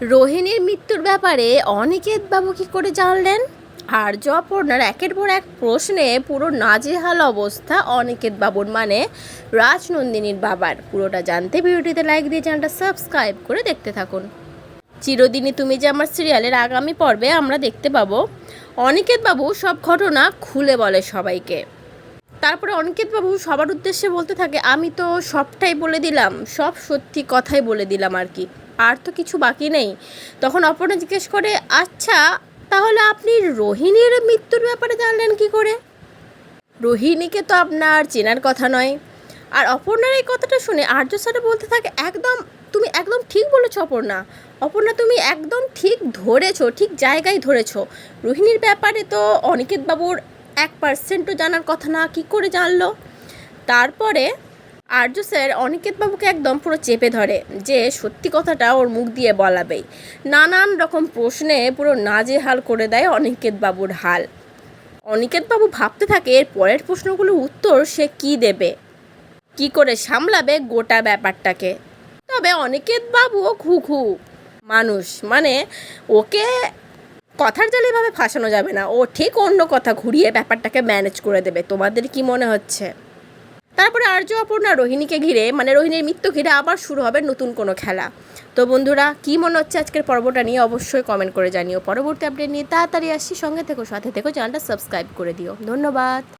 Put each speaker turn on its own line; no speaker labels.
রোহিণীর মৃত্যুর ব্যাপারে অনিকেত বাবু কি করে জানলেন? আর্য অপর্ণার একের পর এক প্রশ্নে পুরো নাজেহাল অবস্থা অনিকেত বাবুর, মানে রাজনন্দিনীর বাবার। পুরোটা জানতে ভিডিওটিতে লাইক দিয়ে চ্যানেলটা সাবস্ক্রাইব করে দেখতে থাকুন। চিরদিনই তুমি যে আমার সিরিয়ালের আগামী পর্বে আমরা দেখতে পাবো অনিকেত বাবু সব ঘটনা খুলে বলে সবাইকে। তারপরে অনিকেত বাবু সবার উদ্দেশ্যে বলতে থাকে, আমি তো সবটাই বলে দিলাম, সব সত্যি কথাই বলে দিলাম আর কি, আর তো কিছু বাকি নেই। তখন অপর্ণা জিজ্ঞেস করে, আচ্ছা তাহলে আপনি রোহিণীর মৃত্যুর ব্যাপারে জানলেন কি করে? রোহিণীকে তো আপনার চেনার কথা নয়। আর অপর্ণার এই কথাটা শুনে আর্য স্যার বলতে থাকে, তুমি একদম ঠিক বলেছো অপর্ণা। অপর্ণা তুমি একদম ঠিক ধরেছো, ঠিক জায়গায় ধরেছো। রোহিণীর ব্যাপারে তো অনিকেত বাবুর 1%ও জানার কথা না, কি করে জানলো? তারপরে আর্য স্যার অনিকেত বাবুকে একদম পুরো চেপে ধরে যে সত্যি কথাটা ওর মুখ দিয়ে বলাবেই। নানান রকম প্রশ্নে পুরো নাজেহাল করে দেয় অনিকেত বাবুর হাল। অনিকেত বাবু ভাবতে থাকে এর পরের প্রশ্নগুলোর উত্তর সে কি দেবে, কি করে সামলাবে গোটা ব্যাপারটাকে। তবে অনিকেত বাবুও ঘুঘু মানুষ, মানে ওকে কথার জালে এভাবে ফাঁসানো যাবে না। ও ঠিক অন্য কথা ঘুরিয়ে ব্যাপারটাকে ম্যানেজ করে দেবে। তোমাদের কি মনে হচ্ছে? তারপরে আর্য অপর্ণা রোহিণীকে ঘিরে, মানে রোহিণীর মৃত্যু ঘিরে আবার শুরু হবে নতুন কোনো খেলা। তো বন্ধুরা, কি মনে হচ্ছে আজকের পর্বটা নিয়ে অবশ্যই কমেন্ট করে জানিও। পরবর্তী আপডেট নিয়ে তাড়াতাড়ি আসছি, সঙ্গে থেকো, সাথে থেকো, চ্যানেলটা সাবস্ক্রাইব করে দিও। ধন্যবাদ।